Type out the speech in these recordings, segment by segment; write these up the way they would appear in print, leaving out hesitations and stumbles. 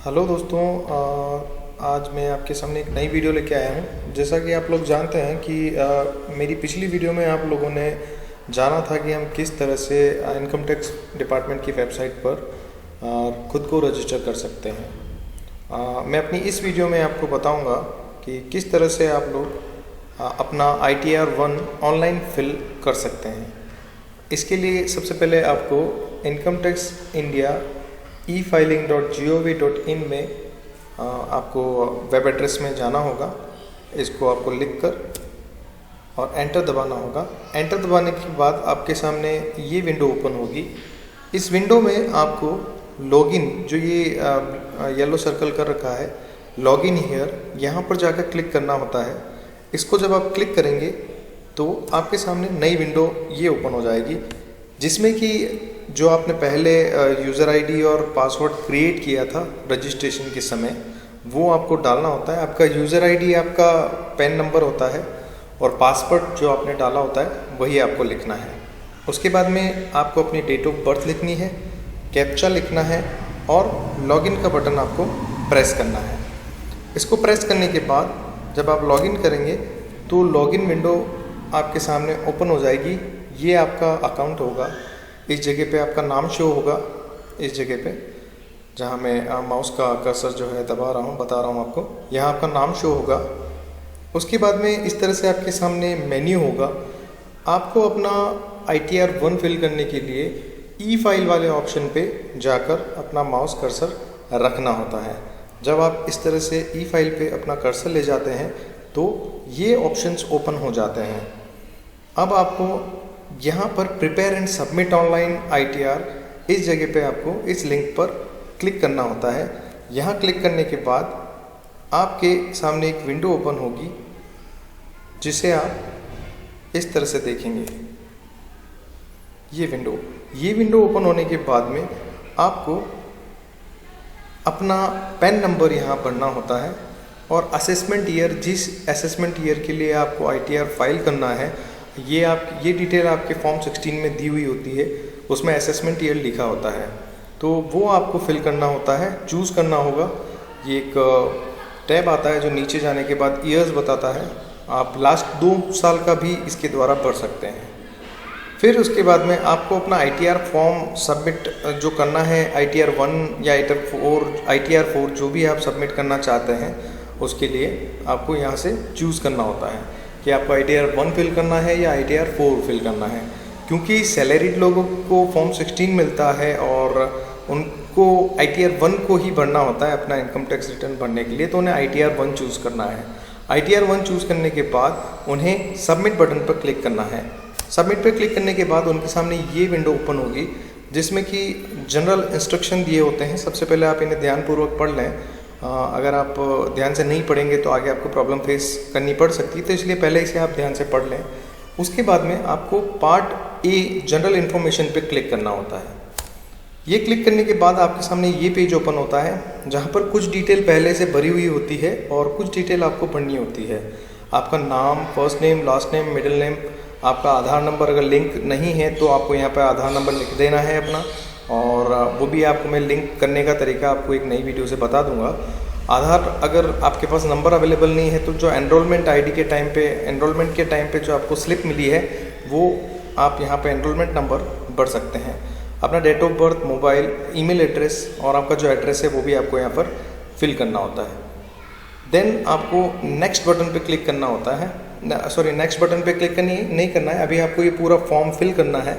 Hello दोस्तों, आज मैं आपके सामने एक नई वीडियो लेके आया हूँ। जैसा कि आप लोग जानते हैं कि मेरी पिछली वीडियो में आप लोगों ने जाना था कि हम किस तरह से इनकम टैक्स डिपार्टमेंट की वेबसाइट पर खुद को रजिस्टर कर सकते हैं। मैं अपनी इस वीडियो में आपको बताऊंगा कि किस तरह से आप लोग अपना ITR-1 ऑनलाइन फिल कर सकते हैं। इसके लिए सबसे पहले आपको इनकम टैक्स इंडिया efiling.gov.in में आपको वेब एड्रेस में जाना होगा। इसको आपको लिख कर और एंटर दबाना होगा। एंटर दबाने के बाद आपके सामने ये विंडो ओपन होगी। इस विंडो में आपको लॉगिन, जो ये येलो सर्कल कर रखा है लॉगिन हियर, यहाँ पर जाकर क्लिक करना होता है। इसको जब आप क्लिक करेंगे तो आपके सामने नई विंडो ये ओपन हो जाएगी, जिसमें कि जो आपने पहले यूज़र आईडी और पासवर्ड क्रिएट किया था रजिस्ट्रेशन के समय, वो आपको डालना होता है। आपका यूज़र आईडी आपका पैन नंबर होता है और पासवर्ड जो आपने डाला होता है वही आपको लिखना है। उसके बाद में आपको अपनी डेट ऑफ बर्थ लिखनी है, कैप्चा लिखना है और लॉगिन का बटन आपको प्रेस करना है। इसको प्रेस करने के बाद जब आप लॉगिन करेंगे तो लॉगिन विंडो आपके सामने ओपन हो जाएगी। ये आपका अकाउंट होगा। इस जगह पे आपका नाम शो होगा, इस जगह पे जहाँ मैं माउस का कर्सर जो है दबा रहा हूँ, बता रहा हूँ आपको, यहाँ आपका नाम शो होगा। उसके बाद में इस तरह से आपके सामने मेन्यू होगा। आपको अपना ITR-1 फिल करने के लिए ई फाइल वाले ऑप्शन पे जाकर अपना माउस कर्सर रखना होता है। जब आप इस तरह से ई फाइल पे अपना कर्सर ले जाते हैं तो ये ऑप्शंस ओपन हो जाते हैं। अब आपको यहाँ पर prepare and submit online ITR, इस जगह पे आपको इस लिंक पर क्लिक करना होता है। यहाँ क्लिक करने के बाद आपके सामने एक विंडो ओपन होगी, जिसे आप इस तरह से देखेंगे। ये विंडो ओपन होने के बाद में आपको अपना पैन नंबर यहाँ भरना होता है और असेसमेंट ईयर, जिस असेसमेंट ईयर के लिए आपको ITR फाइल करना है, ये डिटेल आपके फॉर्म 16 में दी हुई होती है। उसमें असेसमेंट ईयर लिखा होता है, तो वो आपको फिल करना होता है, चूज़ करना होगा। ये एक टैब आता है जो नीचे जाने के बाद ईयर्स बताता है। आप लास्ट 2 साल का भी इसके द्वारा भर सकते हैं। फिर उसके बाद में आपको अपना ITR फॉर्म सबमिट जो करना है, ITR-1 या ITR-4 जो भी आप सबमिट करना चाहते हैं, उसके लिए आपको यहाँ से चूज़ करना होता है कि आपको ITR-1 फिल करना है या ITR-4 फिल करना है। क्योंकि सैलरीड लोगों को फॉर्म 16 मिलता है और उनको ITR-1 को ही भरना होता है अपना इनकम टैक्स रिटर्न भरने के लिए, तो उन्हें ITR-1 चूज़ करना है। ITR-1 चूज़ करने के बाद उन्हें सबमिट बटन पर क्लिक करना है। सबमिट पर क्लिक करने के बाद उनके सामने ये विंडो ओपन होगी, जिसमें कि जनरल इंस्ट्रक्शन दिए होते हैं। सबसे पहले आप इन्हें ध्यानपूर्वक पढ़ लें। अगर आप ध्यान से नहीं पढ़ेंगे तो आगे आपको प्रॉब्लम फेस करनी पड़ सकती है, तो इसलिए पहले इसे आप ध्यान से पढ़ लें। उसके बाद में आपको पार्ट ए जनरल इन्फॉर्मेशन पे क्लिक करना होता है। ये क्लिक करने के बाद आपके सामने ये पेज ओपन होता है, जहाँ पर कुछ डिटेल पहले से भरी हुई होती है और कुछ डिटेल आपको भरनी होती है। आपका नाम, first name, last name, middle name, आपका आधार नंबर अगर लिंक नहीं है तो आपको यहाँ पर आधार नंबर लिख देना है अपना, और वो भी आपको मैं लिंक करने का तरीका आपको एक नई वीडियो से बता दूंगा। आधार अगर आपके पास नंबर अवेलेबल नहीं है तो जो एनरोलमेंट के टाइम पे जो आपको स्लिप मिली है, वो आप यहाँ पे एनरोलमेंट नंबर भर सकते हैं। अपना date of birth, mobile, email address और आपका जो एड्रेस है वो भी आपको यहाँ पर फिल करना होता है। देन आपको नेक्स्ट बटन पे क्लिक करना होता है। नेक्स्ट बटन पे क्लिक नहीं करना है, अभी आपको ये पूरा फॉर्म फिल करना है।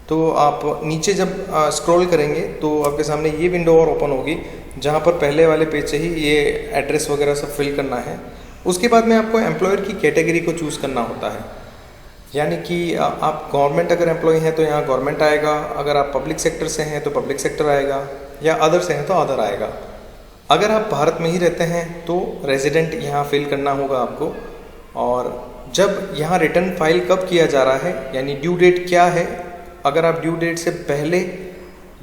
तो आप नीचे जब स्क्रॉल करेंगे तो आपके सामने ये विंडो और ओपन होगी, जहाँ पर पहले वाले पेज से ही ये एड्रेस वगैरह सब फिल करना है। उसके बाद में आपको एम्प्लॉयर की कैटेगरी को चूज़ करना होता है, यानी कि आप गवर्नमेंट अगर एम्प्लॉय हैं तो यहाँ गवर्नमेंट आएगा, अगर आप पब्लिक सेक्टर से हैं तो पब्लिक सेक्टर आएगा, या अदर से हैं तो अदर आएगा। अगर आप भारत में ही रहते हैं तो रेजिडेंट यहाँ फिल करना होगा आपको। और जब यहाँ रिटर्न फाइल कब किया जा रहा है, यानी ड्यू डेट क्या है, अगर आप ड्यू डेट से पहले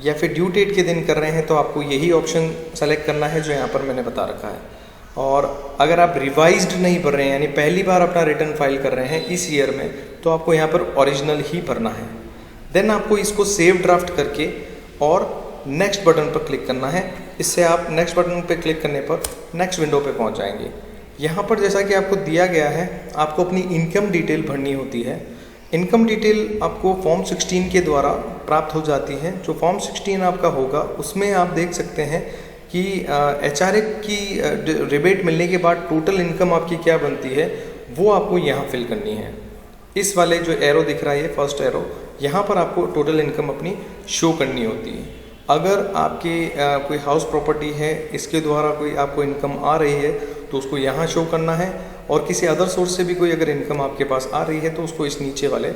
या फिर ड्यू डेट के दिन कर रहे हैं तो आपको यही ऑप्शन सेलेक्ट करना है जो यहाँ पर मैंने बता रखा है। और अगर आप रिवाइज्ड नहीं भर रहे हैं, यानी पहली बार अपना रिटर्न फाइल कर रहे हैं इस ईयर में, तो आपको यहाँ पर ओरिजिनल ही भरना है। देन आपको इसको सेव ड्राफ्ट करके और नेक्स्ट बटन पर क्लिक करना है। इससे आप नेक्स्ट बटन पर क्लिक करने पर नेक्स्ट विंडो पे पहुंच जाएंगे। यहाँ पर जैसा कि आपको दिया गया है, आपको अपनी इनकम डिटेल भरनी होती है। इनकम डिटेल आपको फॉर्म 16 के द्वारा प्राप्त हो जाती है। जो फॉर्म 16 आपका होगा उसमें आप देख सकते हैं कि HRA की रिबेट मिलने के बाद टोटल इनकम आपकी क्या बनती है, वो आपको यहाँ फिल करनी है। इस वाले जो एरो दिख रहा है, फर्स्ट एरो, यहाँ पर आपको टोटल इनकम अपनी शो करनी होती है। अगर आपके कोई हाउस प्रॉपर्टी है, इसके द्वारा कोई आपको इनकम आ रही है तो उसको यहाँ शो करना है, और किसी अदर सोर्स से भी कोई अगर इनकम आपके पास आ रही है तो उसको इस नीचे वाले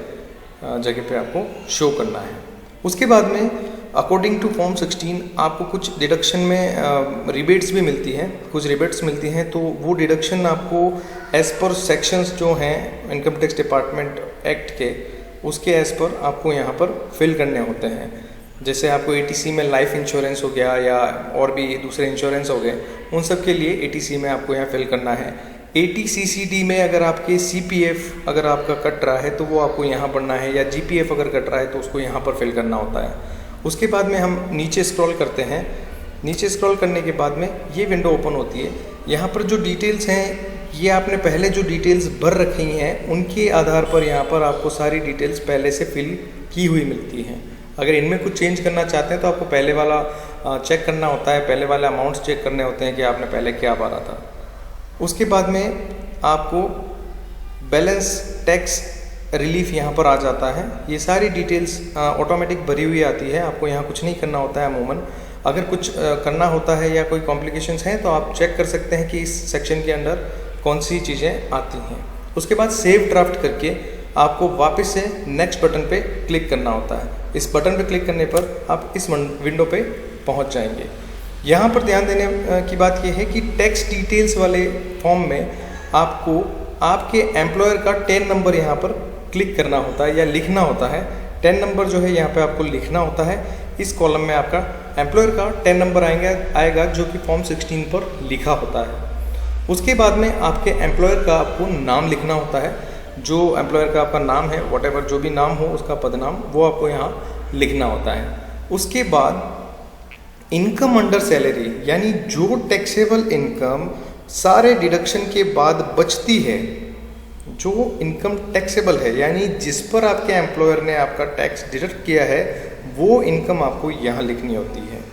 जगह पे आपको शो करना है। उसके बाद में अकॉर्डिंग टू फॉर्म 16 आपको कुछ डिडक्शन में रिबेट्स भी मिलती हैं, कुछ रिबेट्स मिलती हैं, तो वो डिडक्शन आपको एज़ पर सेक्शंस जो हैं इनकम टैक्स डिपार्टमेंट एक्ट के, उसके एज़ पर आपको यहाँ पर फिल करने होते हैं। जैसे आपको ATC में लाइफ इंश्योरेंस हो गया या और भी दूसरे इंश्योरेंस हो गए, उन सब के लिए ATC में आपको यहाँ फिल करना है। ATCCD में अगर आपके CPF अगर आपका कट रहा है तो वो आपको यहाँ भरना है, या GPF अगर कट रहा है तो उसको यहाँ पर फिल करना होता है। उसके बाद में हम नीचे स्क्रॉल करते हैं। नीचे स्क्रॉल करने के बाद में ये विंडो ओपन होती है। यहाँ पर जो डिटेल्स हैं, ये आपने पहले जो डिटेल्स भर रखी हैं उनके आधार पर यहाँ पर आपको सारी डिटेल्स पहले से फिल की हुई मिलती हैं। अगर इनमें कुछ चेंज करना चाहते हैं तो आपको पहले वाला चेक करना होता है, पहले वाले अमाउंट्स चेक करने होते हैं कि आपने पहले क्या भरा था। उसके बाद में आपको बैलेंस टैक्स रिलीफ यहाँ पर आ जाता है। ये सारी डिटेल्स ऑटोमेटिक भरी हुई आती है, आपको यहाँ कुछ नहीं करना होता है अमूमन। अगर कुछ करना होता है या कोई कॉम्प्लिकेशंस हैं तो आप चेक कर सकते हैं कि इस सेक्शन के अंदर कौन सी चीज़ें आती हैं। उसके बाद सेव ड्राफ्ट करके आपको वापस से नेक्स्ट बटन पे क्लिक करना होता है। इस बटन पे क्लिक करने पर आप इस विंडो पे पहुंच जाएंगे। यहाँ पर ध्यान देने की बात यह है कि टैक्स डिटेल्स वाले फॉर्म में आपको आपके एम्प्लॉयर का 10 नंबर यहाँ पर क्लिक करना होता है या लिखना होता है। 10 नंबर जो है यहाँ पे आपको लिखना होता है। इस कॉलम में आपका एम्प्लॉयर का 10 नंबर आएगा जो कि फॉर्म 16 पर लिखा होता है। उसके बाद में आपके एम्प्लॉयर का आपको नाम लिखना होता है। जो एम्प्लॉयर का आपका नाम है, व्हाटएवर जो भी नाम हो उसका पदनाम, वो आपको यहाँ लिखना होता है। उसके बाद इनकम अंडर सैलरी, यानी जो टैक्सेबल इनकम सारे डिडक्शन के बाद बचती है, जो इनकम टैक्सेबल है, यानी जिस पर आपके एम्प्लॉयर ने आपका टैक्स डिडक्ट किया है, वो इनकम आपको यहाँ लिखनी होती है।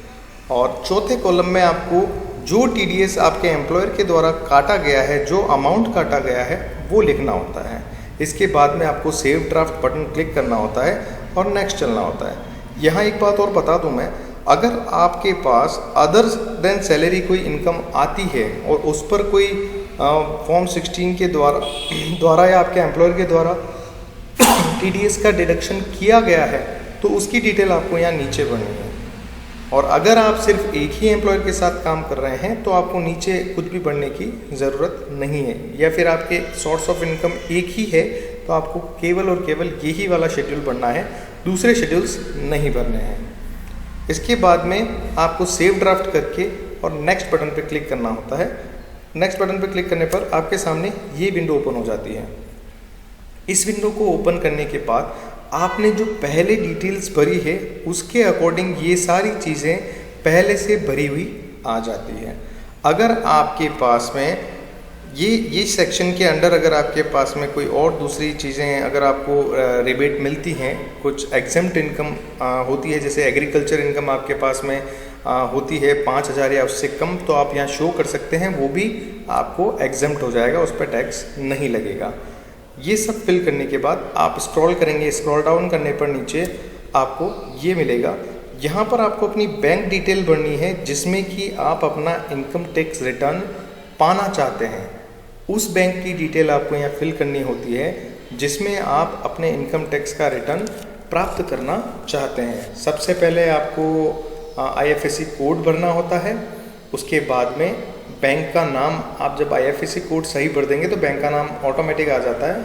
और चौथे कॉलम में आपको जो TDS आपके एम्प्लॉयर के द्वारा काटा गया है, जो अमाउंट काटा गया है, वो लिखना होता है। इसके बाद में आपको सेव ड्राफ्ट बटन क्लिक करना होता है और नेक्स्ट चलना होता है। यहाँ एक बात और बता दूँ मैं, अगर आपके पास अदर देन सैलरी कोई इनकम आती है और उस पर कोई फॉर्म 16 के द्वारा या आपके एम्प्लॉयर के द्वारा TDS का डिडक्शन किया गया है, तो उसकी डिटेल आपको यहाँ नीचे भरनी है। और अगर आप सिर्फ एक ही एम्प्लॉयर के साथ काम कर रहे हैं तो आपको नीचे कुछ भी भरने की ज़रूरत नहीं है, या फिर आपके सोर्स ऑफ इनकम एक ही है तो आपको केवल और केवल यही वाला शेड्यूल भरना है, दूसरे शेड्यूल्स नहीं भरने हैं। इसके बाद में आपको सेव ड्राफ्ट करके और नेक्स्ट बटन पर क्लिक करना होता है। नेक्स्ट बटन पर क्लिक करने पर आपके सामने ये विंडो ओपन हो जाती है। इस विंडो को ओपन करने के बाद आपने जो पहले डिटेल्स भरी है उसके अकॉर्डिंग ये सारी चीज़ें पहले से भरी हुई आ जाती है। अगर आपके पास में ये सेक्शन के अंडर अगर आपके पास में कोई और दूसरी चीज़ें अगर आपको रिबेट मिलती हैं, कुछ एग्जेम्प्ट इनकम होती है, जैसे एग्रीकल्चर इनकम आपके पास में होती है 5,000 या उससे कम, तो आप यहाँ शो कर सकते हैं, वो भी आपको एग्जेम्प्ट हो जाएगा, उस पर टैक्स नहीं लगेगा। ये सब फिल करने के बाद आप स्क्रॉल करेंगे, स्क्रॉल डाउन करने पर नीचे आपको ये मिलेगा। यहाँ पर आपको अपनी बैंक डिटेल भरनी है जिसमें कि आप अपना इनकम टैक्स रिटर्न पाना चाहते हैं। उस बैंक की डिटेल आपको यहाँ फिल करनी होती है जिसमें आप अपने इनकम टैक्स का रिटर्न प्राप्त करना चाहते हैं। सबसे पहले आपको IFSC कोड भरना होता है। उसके बाद में बैंक का नाम, आप जब IFSC कोड सही भर देंगे तो बैंक का नाम ऑटोमेटिक आ जाता है।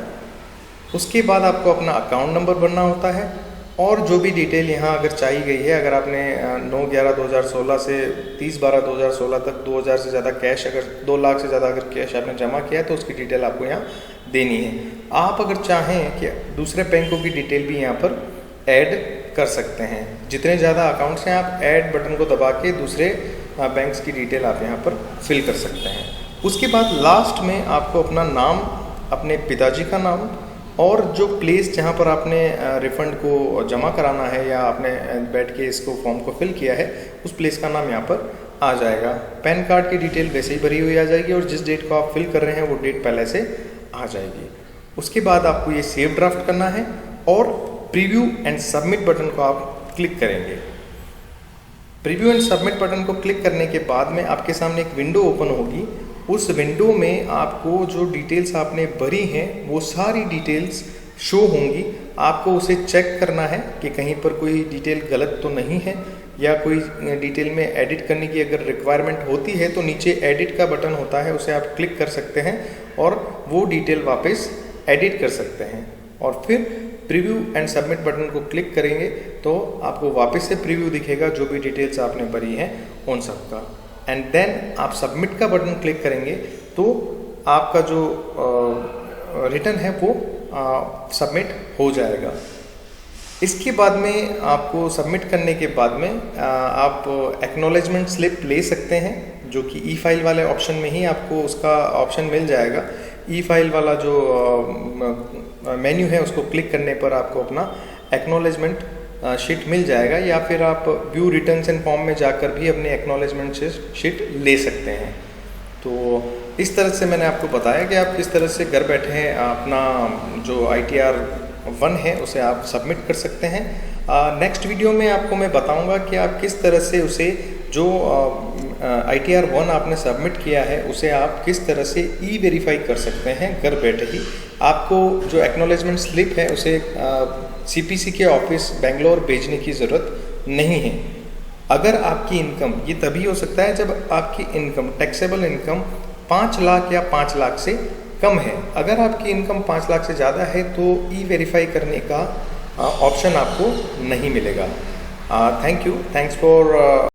उसके बाद आपको अपना अकाउंट नंबर भरना होता है और जो भी डिटेल यहाँ अगर चाहिए गई है, अगर आपने 9/11/2016 से 30/12/2016 तक 2,000 से ज़्यादा कैश, अगर 2 लाख से ज़्यादा अगर कैश आपने जमा किया है तो उसकी डिटेल आपको यहाँ देनी है। आप अगर चाहें कि दूसरे बैंकों की डिटेल भी यहाँ पर ऐड कर सकते हैं। जितने ज़्यादा अकाउंट्स हैं आप ऐड बटन को दबा के दूसरे बैंक्स की डिटेल आप यहाँ पर फिल कर सकते हैं। उसके बाद लास्ट में आपको अपना नाम, अपने पिताजी का नाम और जो प्लेस जहाँ पर आपने रिफ़ंड को जमा कराना है या आपने बैठ के इसको फॉर्म को फिल किया है उस प्लेस का नाम यहाँ पर आ जाएगा। पैन कार्ड की डिटेल वैसे ही भरी हुई आ जाएगी और जिस डेट को आप फिल कर रहे हैं वो डेट पहले से आ जाएगी। उसके बाद आपको ये सेव ड्राफ्ट करना है और प्रीव्यू एंड सबमिट बटन को आप क्लिक करेंगे। प्रीव्यू एंड सबमिट बटन को क्लिक करने के बाद में आपके सामने एक विंडो ओपन होगी। उस विंडो में आपको जो डिटेल्स आपने भरी हैं वो सारी डिटेल्स शो होंगी। आपको उसे चेक करना है कि कहीं पर कोई डिटेल गलत तो नहीं है या कोई डिटेल में एडिट करने की अगर रिक्वायरमेंट होती है तो नीचे एडिट का बटन होता है, उसे आप क्लिक कर सकते हैं और वो डिटेल वापस एडिट कर सकते हैं। और फिर प्रीव्यू एंड सबमिट बटन को क्लिक करेंगे तो आपको वापस से प्रीव्यू दिखेगा जो भी डिटेल्स आपने भरी हैं उन सब का। एंड देन आप सबमिट का बटन क्लिक करेंगे तो आपका जो रिटर्न है वो सबमिट हो जाएगा। इसके बाद में आपको सबमिट करने के बाद में आप एक्नॉलेजमेंट स्लिप ले सकते हैं जो कि ई फाइल वाले ऑप्शन में ही आपको उसका ऑप्शन मिल जाएगा। ई फाइल वाला जो मेन्यू है उसको क्लिक करने पर आपको अपना एक्नॉलेजमेंट शीट मिल जाएगा या फिर आप व्यू रिटर्न्स एंड फॉर्म में जाकर भी अपने एक्नॉलेजमेंट शीट ले सकते हैं। तो इस तरह से मैंने आपको बताया कि आप किस तरह से घर बैठे अपना जो ITR 1 है उसे आप सबमिट कर सकते हैं। नेक्स्ट वीडियो में आपको मैं बताऊंगा कि आप किस तरह से उसे जो ITR 1 आपने सबमिट किया है उसे आप किस तरह से ई-वेरीफाई कर सकते हैं घर बैठे ही। आपको जो एक्नॉलेजमेंट स्लिप है उसे CPC के ऑफिस बेंगलोर भेजने की ज़रूरत नहीं है। अगर आपकी इनकम, ये तभी हो सकता है जब आपकी इनकम, टैक्सेबल इनकम 5 लाख या 5 लाख से कम है। अगर आपकी इनकम 5 लाख से ज़्यादा है तो ई-वेरीफाई करने का ऑप्शन आपको नहीं मिलेगा। Thanks for